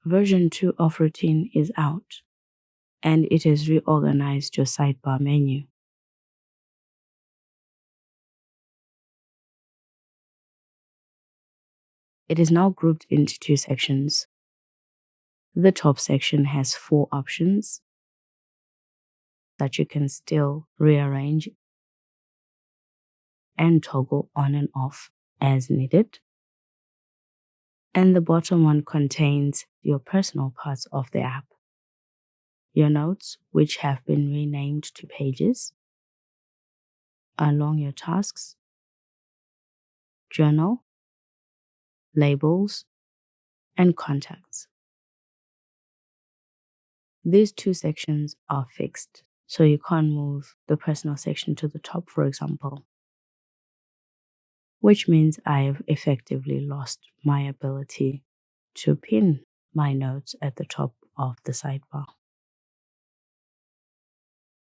Version 2 of Routine is out, and it has reorganized your sidebar menu. It is now grouped into two sections. The top section has 4 options that you can still rearrange and toggle on and off as needed. And the bottom one contains your personal parts of the app. Your notes, which have been renamed to pages, along your tasks, journal, labels, and contacts. These 2 sections are fixed, so you can't move the personal section to the top, for example, which means I have effectively lost my ability to pin my notes at the top of the sidebar.